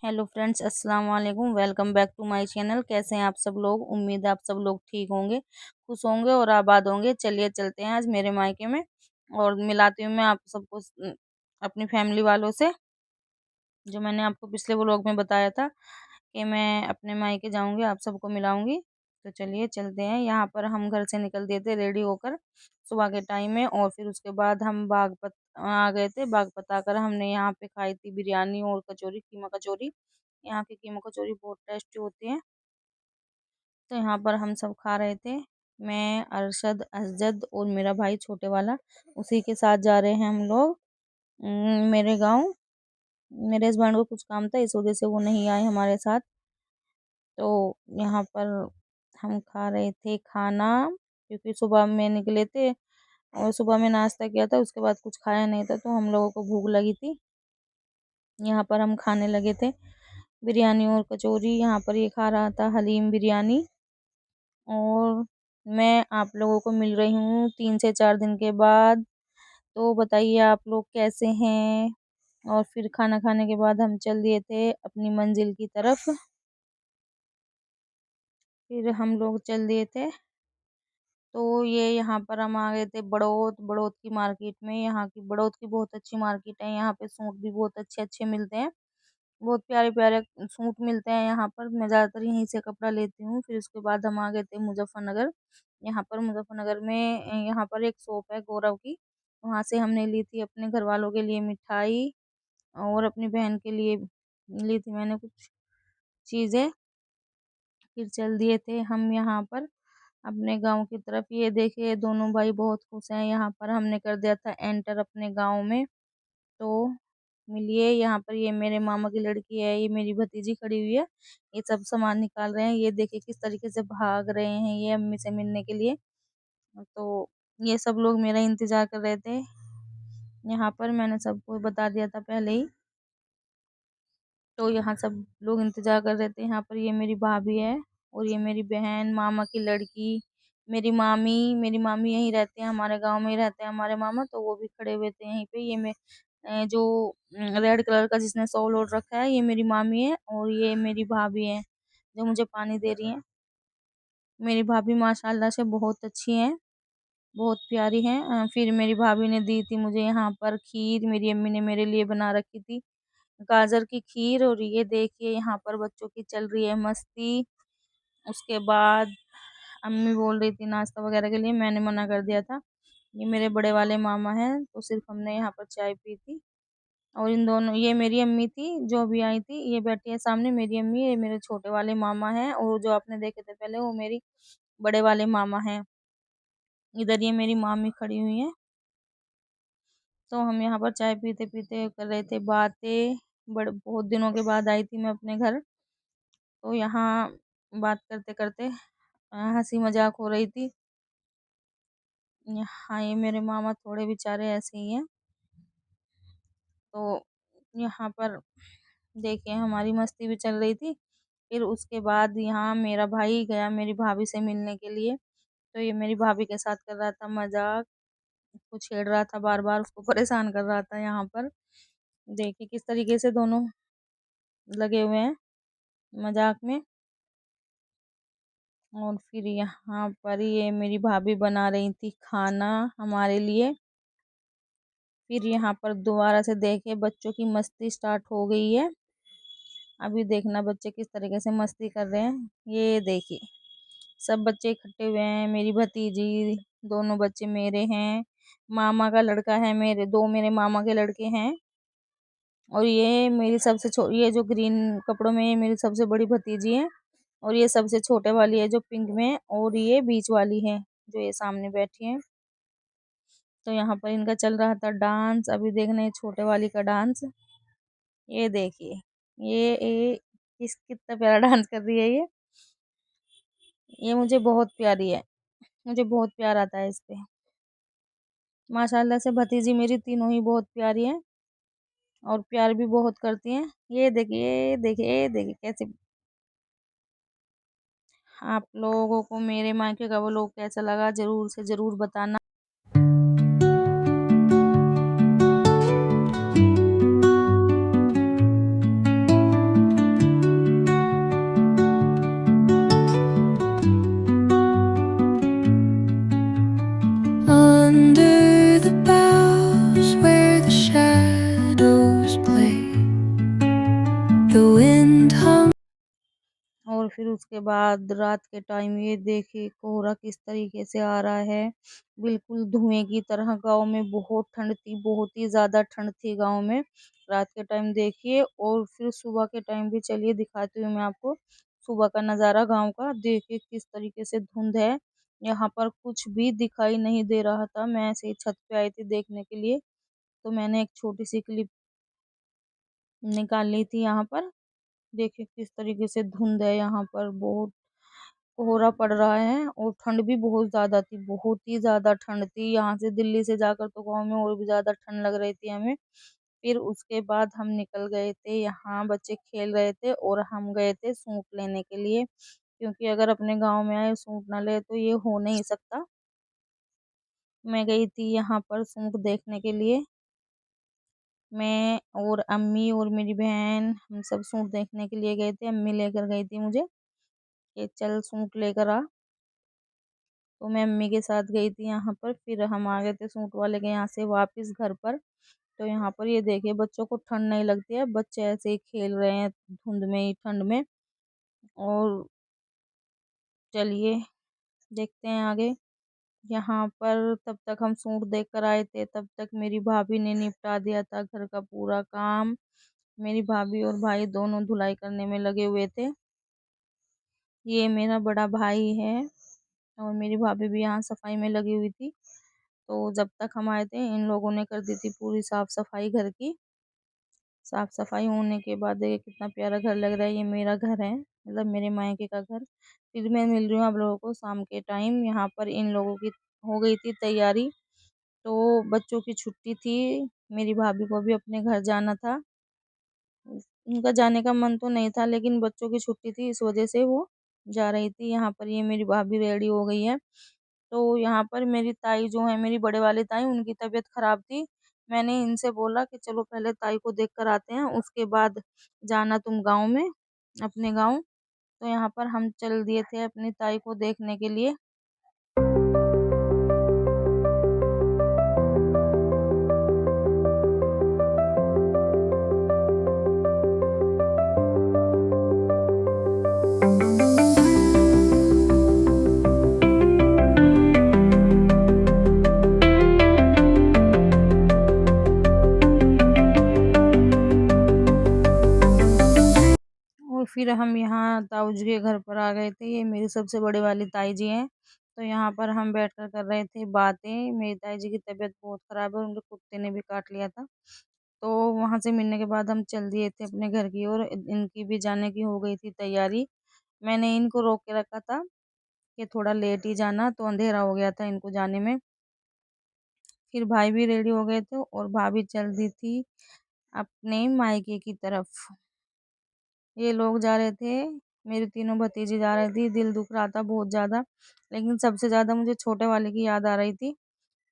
Hello friends, अस्सलाम वालेकुम। Welcome back to my channel. कैसे हैं आप सब लोग? उम्मीद है आप सब लोग ठीक होंगे, खुश होंगे और आबाद होंगे। चलिए चलते हैं आज मेरे मायके में और मिलाती हूँ मैं आप सबको अपनी फैमिली वालों से। जो मैंने आपको पिछले व्लॉग में बताया था कि मैं अपने मायके जाऊंगी, आप सबको मिलाऊंगी। तो चलिए चलते हैं। यहाँ पर हम घर से निकल दिए थे रेडी होकर सुबह के टाइम में, और फिर उसके बाद हम बागपत आ गए थे। बागपत आकर हमने यहाँ पे खाई थी बिरयानी और कचौरी, कीमा कचौरी। यहाँ की कीमा कचौरी बहुत टेस्टी होती है। तो यहाँ पर हम सब खा रहे थे। मैं, अरशद, असजद और मेरा भाई छोटे वाला, उसी के साथ जा रहे हैं हम लोग मेरे गांव। मेरे हस्बैंड को कुछ काम था, इस वजह से वो नहीं आए हमारे साथ। तो यहाँ पर हम खा रहे थे खाना, क्योंकि सुबह में निकले थे और सुबह में नाश्ता किया था, उसके बाद कुछ खाया नहीं था, तो हम लोगों को भूख लगी थी। यहाँ पर हम खाने लगे थे बिरयानी और कचौरी। यहाँ पर ये खा रहा था हलीम बिरयानी। और मैं आप लोगों को मिल रही हूँ 3 से 4 दिन के बाद। तो बताइए आप लोग कैसे हैं? और फिर खाना खाने के बाद हम चल दिए थे अपनी मंजिल की तरफ। फिर हम लोग चल दिए थे। तो ये यहाँ पर हम आ गए थे बड़ौद। बड़ौद की मार्केट में, यहाँ की बड़ौद की बहुत अच्छी मार्केट है। यहाँ पे सूट भी बहुत अच्छे अच्छे मिलते हैं, बहुत प्यारे प्यारे सूट मिलते हैं यहाँ पर। मैं ज़्यादातर यहीं से कपड़ा लेती हूँ। फिर उसके बाद हम आ गए थे मुजफ्फरनगर। यहाँ पर मुजफ्फरनगर में यहाँ पर एक शॉप है गौरव की, वहाँ से हमने ली थी अपने घर वालों के लिए मिठाई, और अपनी बहन के लिए ली थी मैंने कुछ चीज़ें। फिर चल दिए थे हम यहाँ पर अपने गांव की तरफ। ये देखिए दोनों भाई बहुत खुश हैं। यहाँ पर हमने कर दिया था एंटर अपने गांव में। तो मिलिए, यहाँ पर ये मेरे मामा की लड़की है, ये मेरी भतीजी खड़ी हुई है। ये सब सामान निकाल रहे हैं। ये देखिए किस तरीके से भाग रहे हैं ये अम्मी से मिलने के लिए। तो ये सब लोग मेरा इंतजार कर रहे थे। यहाँ पर मैंने सबको बता दिया था पहले ही। तो यहाँ सब लोग इंतजार कर रहे थे। यहाँ पर ये मेरी भाभी है और ये मेरी बहन, मामा की लड़की, मेरी मामी यहीं रहते हैं, हमारे गांव में ही रहते हैं हमारे मामा। तो वो भी खड़े हुए थे यहीं पे। ये मैं जो रेड कलर का जिसने शॉल ओढ़ रखा है, ये मेरी मामी है, और ये मेरी भाभी है जो मुझे पानी दे रही है। मेरी भाभी माशाल्लाह से बहुत अच्छी है, बहुत प्यारी है। फिर मेरी भाभी ने दी थी मुझे यहाँ पर खीर, मेरी अम्मी ने मेरे लिए बना रखी थी गाजर की खीर। और ये देखिए यहाँ पर बच्चों की चल रही है मस्ती। उसके बाद अम्मी बोल रही थी नाश्ता वगैरह के लिए, मैंने मना कर दिया था। ये मेरे बड़े वाले मामा हैं, तो सिर्फ हमने यहाँ पर चाय पी थी। और इन दोनों, ये मेरी अम्मी थी जो अभी आई थी, ये बैठी है सामने मेरी अम्मी। ये मेरे छोटे वाले मामा हैं, और जो आपने देखे थे पहले वो मेरी बड़े वाले मामा हैं। इधर ये मेरी मामी खड़ी हुई है। तो हम यहाँ पर चाय पीते पीते कर रहे थे बातें। बड़े बहुत दिनों के बाद आई थी मैं अपने घर। तो यहाँ बात करते करते हंसी मजाक हो रही थी। यहाँ ये मेरे मामा थोड़े बेचारे ऐसे ही हैं। तो यहाँ पर देखिए हमारी मस्ती भी चल रही थी। फिर उसके बाद यहाँ मेरा भाई गया मेरी भाभी से मिलने के लिए। तो ये मेरी भाभी के साथ कर रहा था मजाक, उसको छेड़ रहा था, बार बार उसको परेशान कर रहा था। यहाँ पर देखिए किस तरीके से दोनों लगे हुए हैं मजाक में। और फिर यहाँ पर ये मेरी भाभी बना रही थी खाना हमारे लिए। फिर यहाँ पर दोबारा से देखे बच्चों की मस्ती स्टार्ट हो गई है। अभी देखना बच्चे किस तरीके से मस्ती कर रहे हैं। ये देखिए सब बच्चे इकट्ठे हुए हैं। मेरी भतीजी, दोनों बच्चे मेरे हैं, मामा का लड़का है, मेरे दो मेरे मामा के लड़के हैं। और ये मेरी सबसे ये जो ग्रीन कपड़ों में, ये मेरी सबसे बड़ी भतीजी है। और ये सबसे छोटे वाली है जो पिंक में है, और ये बीच वाली है जो ये सामने बैठी है। तो यहाँ पर इनका चल रहा था डांस। अभी देखना है छोटे वाली का डांस। ये देखिए ये किस कितना प्यारा डांस कर रही है ये मुझे बहुत प्यारी है, मुझे बहुत प्यार आता है इस पे। माशाल्लाह से भतीजी मेरी तीनों ही बहुत प्यारी हैं और प्यार भी बहुत करती हैं। ये देखिए ये देखिए ये देखिए कैसे। आप लोगों को मेरे मायके का वो लोग कैसा लगा जरूर से जरूर बताना। फिर उसके बाद रात के टाइम ये देखिए कोहरा किस तरीके से आ रहा है, बिल्कुल धुएँ की तरह। गाँव में बहुत ठंड थी, बहुत ही ज़्यादा ठंड थी गाँव में। रात के टाइम देखिए और फिर सुबह के टाइम भी चलिए दिखाती हूँ मैं आपको, सुबह का नज़ारा गाँव का। देखिए किस तरीके से धुंध है, यहाँ पर कुछ भी दिखाई नहीं दे रहा था। मैं ऐसे ही छत पे आई थी देखने के लिए, तो मैंने एक छोटी-सी क्लिप निकाल ली थी यहाँ पर। देखिए किस तरीके से धुंध है यहाँ पर, बहुत कोहरा पड़ रहा है और ठंड भी बहुत ज़्यादा थी, बहुत ही ज़्यादा ठंड थी। यहाँ से दिल्ली से जाकर तो गाँव में और भी ज़्यादा ठंड लग रही थी हमें। फिर उसके बाद हम निकल गए थे, यहाँ बच्चे खेल रहे थे और हम गए थे सूप लेने के लिए, क्योंकि अगर अपने गाँव में आए सूप ना ले तो ये हो नहीं सकता। मैं गई थी यहाँ पर सूप देखने के लिए। मैं और अम्मी और मेरी बहन हम सब सूट देखने के लिए गए थे। अम्मी लेकर गई थी मुझे कि चल सूट लेकर आ। तो मैं अम्मी के साथ गई थी यहाँ पर। फिर हम आ गए थे सूट वाले के यहाँ से वापस घर पर। तो यहाँ पर ये देखिए बच्चों को ठंड नहीं लगती है, बच्चे ऐसे ही खेल रहे हैं धुंध में ही, ठंड में। और चलिए देखते हैं आगे। यहाँ पर तब तक हम सूट देख कर आए थे, तब तक मेरी भाभी ने निपटा दिया था घर का पूरा काम। मेरी भाभी और भाई दोनों धुलाई करने में लगे हुए थे। ये मेरा बड़ा भाई है और मेरी भाभी भी यहाँ सफाई में लगी हुई थी। तो जब तक हम आए थे इन लोगों ने कर दी थी पूरी साफ सफाई घर की। साफ सफाई होने के बाद देखिए कितना प्यारा घर लग रहा है। ये मेरा घर है, मतलब मेरे मायके का घर। फिर मैं मिल रही हूँ आप लोगों को शाम के टाइम। यहाँ पर इन लोगों की हो गई थी तैयारी, तो बच्चों की छुट्टी थी। मेरी भाभी को भी अपने घर जाना था। उनका जाने का मन तो नहीं था, लेकिन बच्चों की छुट्टी थी इस वजह से वो जा रही थी। यहाँ पर ये मेरी भाभी रेडी हो गई है। तो यहाँ पर मेरी ताई जो है, मेरी बड़े वाली ताई, उनकी तबीयत खराब थी। मैंने इनसे बोला कि चलो पहले ताई को देख कर आते हैं, उसके बाद जाना तुम गाँव में, अपने गाँव। तो यहाँ पर हम चल दिए थे अपनी ताई को देखने के लिए। और फिर हम यहाँ ताऊ जी के घर पर आ गए थे। ये मेरी सबसे बड़ी वाली ताई जी हैं। तो यहाँ पर हम बैठकर कर रहे थे बातें। मेरी ताई जी की तबीयत बहुत ख़राब है, उनके कुत्ते ने भी काट लिया था। तो वहाँ से मिलने के बाद हम चल दिए थे अपने घर की ओर। इनकी भी जाने की हो गई थी तैयारी। मैंने इनको रोक के रखा था कि थोड़ा लेट ही जाना, तो अंधेरा हो गया था इनको जाने में। फिर भाई भी रेडी हो गए थे और भाभी चल दी थी अपने मायके की तरफ। ये लोग जा रहे थे, मेरी तीनों भतीजी जा रही थी। दिल दुख रहा था बहुत ज़्यादा, लेकिन सबसे ज़्यादा मुझे छोटे वाले की याद आ रही थी।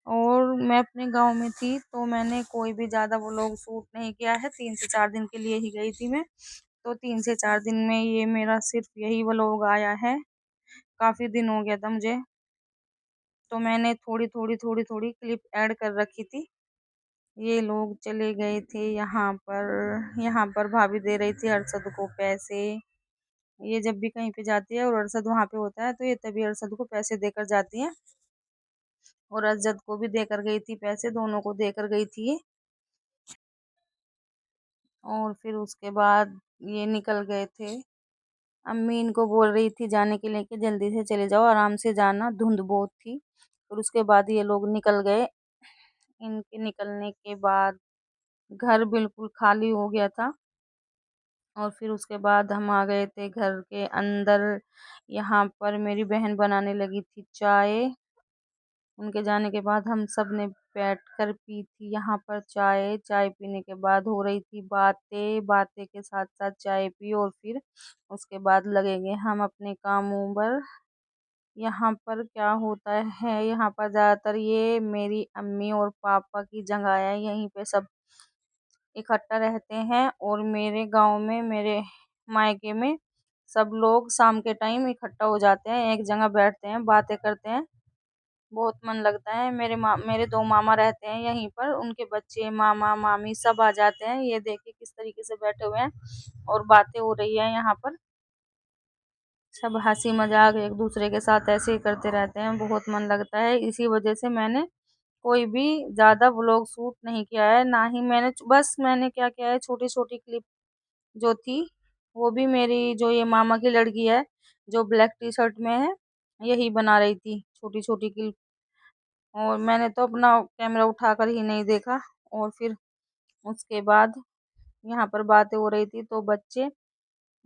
और मैं अपने गांव में थी, तो मैंने कोई भी ज़्यादा वो लोग शूट नहीं किया है। 3 से 4 दिन के लिए ही गई थी मैं। तो 3 से 4 दिन में ये मेरा सिर्फ यही वो लोग आया है। काफ़ी दिन हो गया था मुझे, तो मैंने थोड़ी थोड़ी क्लिप ऐड कर रखी थी। ये लोग चले गए थे यहाँ पर। यहाँ पर भाभी दे रही थी अरशद को पैसे। ये जब भी कहीं पे जाती है और अरशद वहाँ पे होता है, तो ये तभी अरशद को पैसे देकर जाती है। और अरशद को भी देकर गई थी पैसे, दोनों को देकर गई थी ये। और फिर उसके बाद ये निकल गए थे। अम्मी इनको बोल रही थी जाने के लिए कि जल्दी से चले जाओ, आराम से जाना, धुंध बहुत थी। फिर उसके बाद ये लोग निकल गए। इनके निकलने के बाद घर बिल्कुल खाली हो गया था। और फिर उसके बाद हम आ गए थे घर के अंदर। यहाँ पर मेरी बहन बनाने लगी थी चाय। उनके जाने के बाद हम सब ने बैठकर पी थी यहाँ पर चाय। चाय पीने के बाद हो रही थी बातें, बातें के साथ साथ चाय पी। और फिर उसके बाद लगेंगे हम अपने कामों पर। यहाँ पर क्या होता है, यहाँ पर ज़्यादातर ये मेरी अम्मी और पापा की जगह है, यहीं पे सब इकट्ठा रहते हैं। और मेरे गांव में, मेरे मायके में, सब लोग शाम के टाइम इकट्ठा हो जाते हैं, एक जगह बैठते हैं, बातें करते हैं। बहुत मन लगता है। मेरे 2 मामा रहते हैं यहीं पर, उनके बच्चे, मामा मामी सब आ जाते हैं। ये देखिए किस तरीके से बैठे हुए हैं और बातें हो रही है यहाँ पर। सब हँसी मज़ाक एक-दूसरे के साथ ऐसे ही करते रहते हैं, बहुत मन लगता है। इसी वजह से मैंने कोई भी ज़्यादा व्लॉग शूट नहीं किया है, ना ही बस मैंने क्या किया है, छोटी-छोटी क्लिप जो थी, वो भी मेरी जो ये मामा की लड़की है, जो ब्लैक टी-शर्ट में है, यही बना रही थी छोटी-छोटी क्लिप। और मैंने तो अपना कैमरा उठाकर ही नहीं देखा। और फिर उसके बाद यहाँ पर बातें हो रही थी, तो बच्चे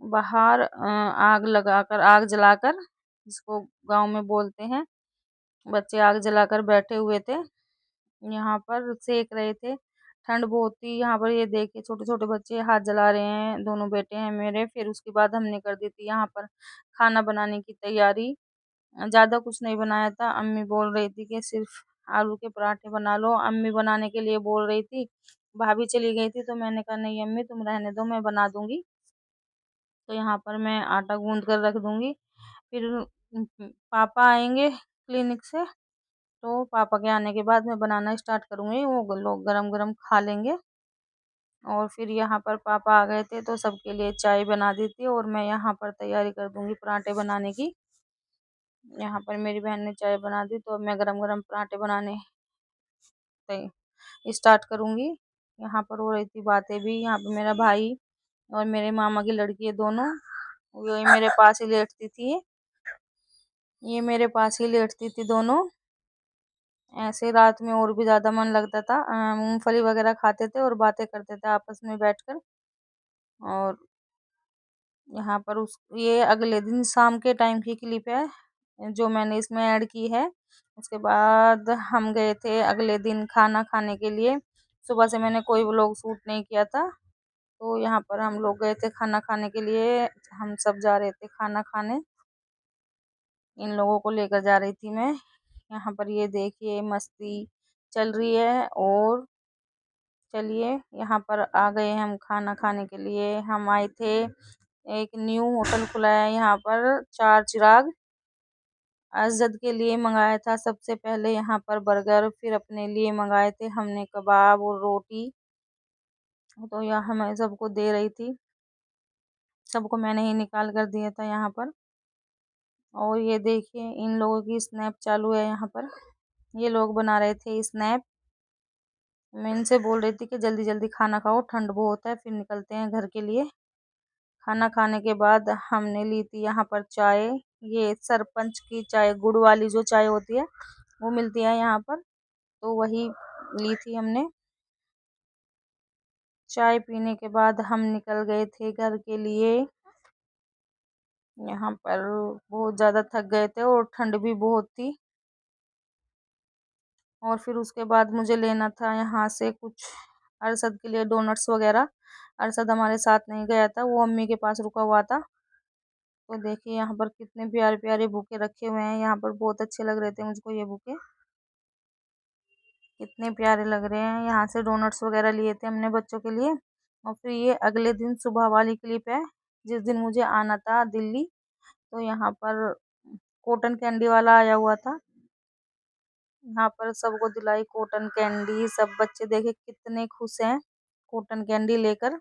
बाहर आग जलाकर, जिसको गांव में बोलते हैं, बच्चे आग जलाकर बैठे हुए थे, यहाँ पर सेक रहे थे। ठंड बहुत थी यहाँ पर। ये देखिए छोटे छोटे बच्चे हाथ जला रहे हैं, दोनों बेटे हैं मेरे। फिर उसके बाद हमने कर दी थी यहाँ पर खाना बनाने की तैयारी। ज़्यादा कुछ नहीं बनाया था। अम्मी बोल रही थी कि सिर्फ आलू के पराठे बना लो, अम्मी बनाने के लिए बोल रही थी। भाभी चली गई थी तो मैंने कहा नहीं अम्मी तुम रहने दो, मैं बना दूंगी। तो यहाँ पर मैं आटा गूंद कर रख दूंगी। फिर पापा आएंगे क्लिनिक से, तो पापा के आने के बाद मैं बनाना स्टार्ट करूंगी, वो लोग गरम गरम खा लेंगे। और फिर यहाँ पर पापा आ गए थे तो सबके लिए चाय बना दी थी, और मैं यहाँ पर तैयारी कर दूंगी पराठे बनाने की। यहाँ पर मेरी बहन ने चाय बना दी, तो अब मैं गरम गरम पराठे बनाने स्टार्ट करूंगी। यहाँ पर हो रही थी बातें भी। यहाँ पे मेरा भाई और मेरे मामा की लड़की है दोनों, ये मेरे पास ही लेटती थी। ये मेरे पास ही लेटती थी दोनों। ऐसे रात में और भी ज्यादा मन लगता था। मूंगफली वगैरह खाते थे और बातें करते थे आपस में बैठकर। और यहाँ पर ये अगले दिन शाम के टाइम की क्लिप है जो मैंने इसमें ऐड की है। उसके बाद हम गए थे अगले दिन खाना खाने के लिए। सुबह से मैंने कोई व्लॉग शूट नहीं किया था। तो यहाँ पर हम लोग गए थे खाना खाने के लिए। हम सब जा रहे थे खाना खाने, इन लोगों को लेकर जा रही थी मैं। यहाँ पर ये देखिए मस्ती चल रही है। और चलिए यहाँ पर आ गए हम खाना खाने के लिए। हम आए थे, एक न्यू होटल खुला है यहाँ पर, चार चिराग। अजद के लिए मंगाया था सबसे पहले यहाँ पर बर्गर, फिर अपने लिए मंगाए थे हमने कबाब और रोटी। तो यहाँ मैं सबको दे रही थी, सबको मैंने ही निकाल कर दिया था यहाँ पर। और ये देखिए इन लोगों की स्नैप चालू है यहाँ पर। ये लोग बना रहे थे स्नैप। मैं इनसे बोल रही थी कि जल्दी जल्दी खाना खाओ, ठंड बहुत है, फिर निकलते हैं घर के लिए। खाना खाने के बाद हमने ली थी यहाँ पर चाय। ये सरपंच की चाय, गुड़ वाली जो चाय होती है, वो मिलती है यहाँ पर, तो वही ली थी हमने। चाय पीने के बाद हम निकल गए थे घर के लिए। यहाँ पर बहुत ज़्यादा थक गए थे और ठंड भी बहुत थी। और फिर उसके बाद मुझे लेना था यहाँ से कुछ अरशद के लिए डोनट्स वगैरह। अरशद हमारे साथ नहीं गया था, वो अम्मी के पास रुका हुआ था। तो देखिए यहाँ पर कितने प्यारे प्यारे बुके रखे हुए हैं। यहाँ पर बहुत अच्छे लग रहे थे मुझको ये बुके, कितने प्यारे लग रहे हैं। यहाँ से डोनट्स वगैरह लिए थे हमने बच्चों के लिए। और फिर ये अगले दिन सुबह वाली क्लिप है, जिस दिन मुझे आना था दिल्ली। तो यहाँ पर कॉटन कैंडी वाला आया हुआ था। यहाँ पर सबको दिलाई कॉटन कैंडी। सब बच्चे देखे कितने खुश हैं कॉटन कैंडी लेकर।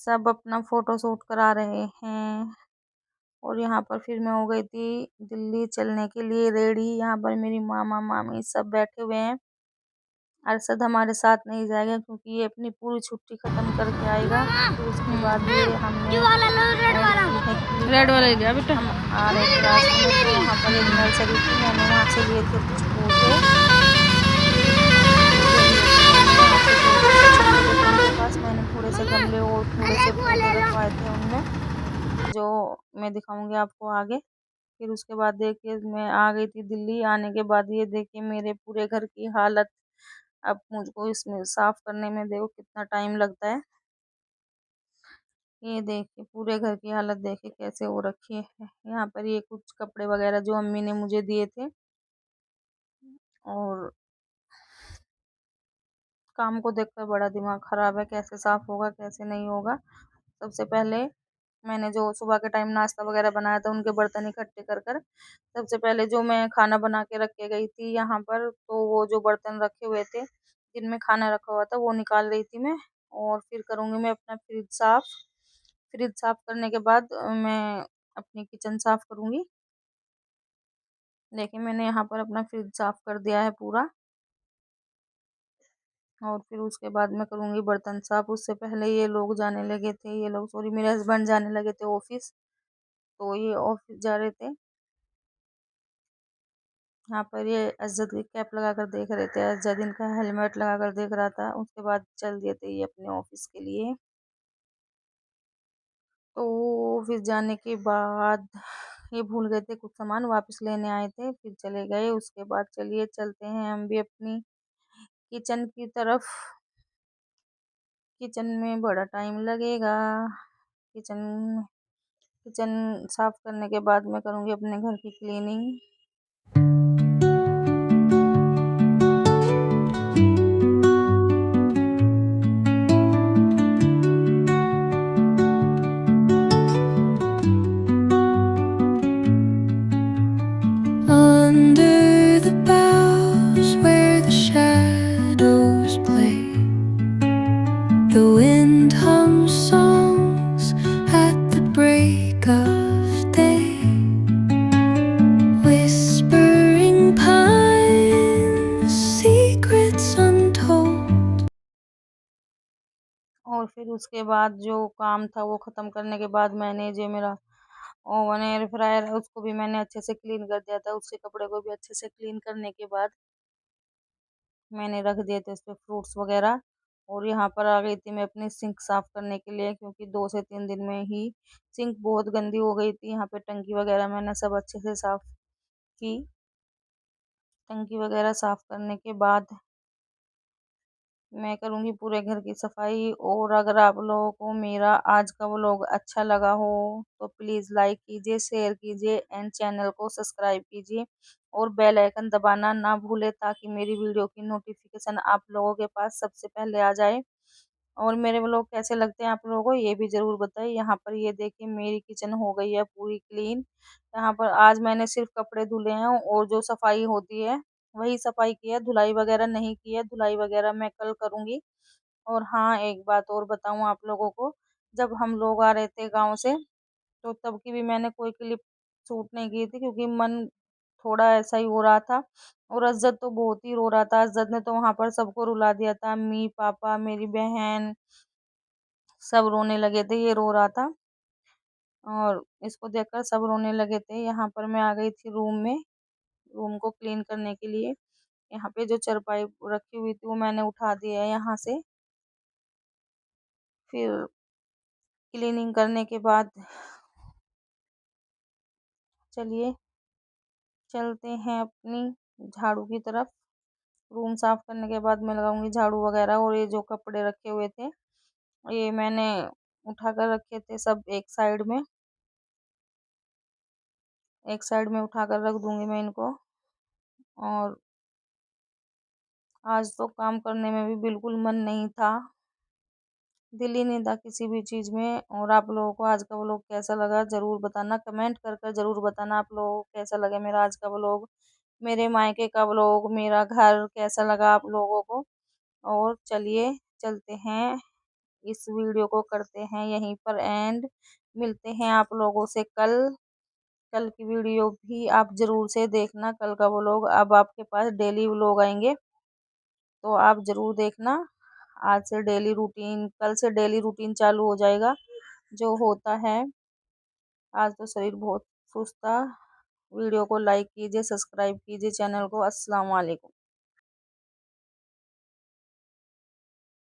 सब अपना फोटो शूट करा रहे हैं। और यहाँ पर फिर मैं हो गई थी दिल्ली चलने के लिए रेडी। यहाँ पर मेरी मामा मामी सब बैठे हुए हैं। अरशद हमारे साथ नहीं जाएगा क्योंकि ये अपनी पूरी छुट्टी खत्म करके आएगा। फिर उसके बाद ये हमने रेड वाला लिया बेटा। हम आ रहे थे रास्ते में, तो वहाँ पर एक नर्सरी थी, मैंने वहाँ से लिए थे कुछ पौधे। के पास मैंने थोड़े से गमले और थोड़े से पौधे रखवाए थे उनमें, जो मैं दिखाऊंगी आपको आगे। फिर उसके बाद देखिए मैं आ गई थी दिल्ली। आने के बाद ये देखिए मेरे पूरे घर की हालत। अब मुझको इसमें साफ करने में देखो कितना टाइम लगता है। ये देखिए पूरे घर की हालत देखिए कैसे हो रखी है। यहाँ पर ये कुछ कपड़े वगैरह जो अम्मी ने मुझे दिए थे। और काम को देखकर बड़ा दिमाग खराब है, कैसे साफ होगा कैसे नहीं होगा। सबसे पहले मैंने जो सुबह के टाइम नाश्ता वगैरह बनाया था उनके बर्तन इकट्ठे कर कर, सबसे पहले जो मैं खाना बना के रख के गई थी यहाँ पर, तो वो जो बर्तन रखे हुए थे जिनमें खाना रखा हुआ था वो निकाल रही थी मैं। और फिर करूँगी मैं अपना फ्रिज साफ। फ्रिज साफ करने के बाद मैं अपनी किचन साफ करूंगी। देखिए मैंने यहाँ पर अपना फ्रिज साफ कर दिया है पूरा, और फिर उसके बाद मैं करूंगी बर्तन साफ। उससे पहले ये लोग जाने लगे थे, ये लोग सॉरी मेरे हस्बैंड जाने लगे थे ऑफिस, तो ये ऑफिस जा रहे थे। यहाँ पर ये अज्जद की कैप लगा कर देख रहे थे, अज्जद इनका हेलमेट लगा कर देख रहा था। उसके बाद चल दिए थे ये अपने ऑफिस के लिए। तो ऑफिस जाने के बाद ये भूल गए थे कुछ सामान, वापस लेने आए थे, फिर चले गए। उसके बाद चलिए चलते हैं हम भी अपनी किचन की तरफ। किचन में बड़ा टाइम लगेगा। किचन किचन साफ करने के बाद मैं करूँगी अपने घर की cleaning. Under the boughs where the shadows play, the wind hums songs at the break of day, whispering pines, secrets untold. और फिर उसके बाद जो काम था वो ख़त्म करने के बाद मैंने जो मेरा ओवन एयर फ्रायर है उसको भी मैंने अच्छे से क्लीन कर दिया था। उसके कपड़े को भी अच्छे से क्लीन करने के बाद मैंने रख दिए थे उस पे फ्रूट्स वगैरह। और यहाँ पर आ गई थी मैं अपनी सिंक साफ करने के लिए, क्योंकि 2 से 3 दिन में ही सिंक बहुत गंदी हो गई थी। यहाँ पे टंकी वगैरह मैंने सब अच्छे से साफ की। टंकी वगैरह साफ करने के बाद मैं करूँगी पूरे घर की सफाई। और अगर आप लोगों को मेरा आज का व्लॉग अच्छा लगा हो तो प्लीज़ लाइक कीजिए, शेयर कीजिए एंड चैनल को सब्सक्राइब कीजिए और बेल आइकन दबाना ना भूलें, ताकि मेरी वीडियो की नोटिफिकेशन आप लोगों के पास सबसे पहले आ जाए। और मेरे व्लॉग कैसे लगते हैं आप लोगों को ये भी ज़रूर बताइए। यहाँ पर ये देखिए मेरी किचन हो गई है पूरी क्लीन। यहाँ पर आज मैंने सिर्फ कपड़े धुले हैं और जो सफाई होती है वही सफाई की है, धुलाई वगैरह नहीं की है। धुलाई वगैरह मैं कल करूँगी। और हाँ, एक बात और बताऊँ आप लोगों को, जब हम लोग आ रहे थे गाँव से तो तब की भी मैंने कोई क्लिप शूट नहीं की थी, क्योंकि मन थोड़ा ऐसा ही हो रहा था। और अज़्ज़त तो बहुत ही रो रहा था। अज़्ज़त ने तो वहाँ पर सबको रुला दिया था, अम्मी, पापा, मेरी बहन सब रोने लगे थे। ये रो रहा था और इसको देखकर सब रोने लगे थे। यहाँ पर मैं आ गई थी रूम में, रूम को क्लीन करने के लिए। यहाँ पे जो चारपाई रखी हुई थी वो मैंने उठा दिया है यहाँ से। फिर क्लीनिंग करने के बाद चलिए चलते हैं अपनी झाड़ू की तरफ। रूम साफ करने के बाद मैं लगाऊंगी झाड़ू वगैरह। और ये जो कपड़े रखे हुए थे ये मैंने उठा कर रखे थे सब एक साइड में, एक साइड में उठा कर रख दूंगी मैं इनको। और आज तो काम करने में भी बिल्कुल मन नहीं था, दिल ही नहीं था किसी भी चीज़ में। और आप लोगों को आज का व्लॉग कैसा लगा ज़रूर बताना, कमेंट कर कर ज़रूर बताना आप लोगों को कैसा लगा मेरा आज का व्लॉग, मेरे मायके का व्लॉग, मेरा घर कैसा लगा आप लोगों को। और चलिए चलते हैं, इस वीडियो को करते हैं यहीं पर एंड। मिलते हैं आप लोगों से कल। कल की वीडियो भी आप ज़रूर से देखना। कल का व्लॉग अब आपके पास डेली व्लॉग आएंगे, तो आप ज़रूर देखना। आज से डेली रूटीन, कल से डेली रूटीन चालू हो जाएगा जो होता है। आज तो शरीर बहुत सुस्त था। वीडियो को लाइक कीजिए, सब्सक्राइब कीजिए चैनल को। अस्सलाम वालेकुम।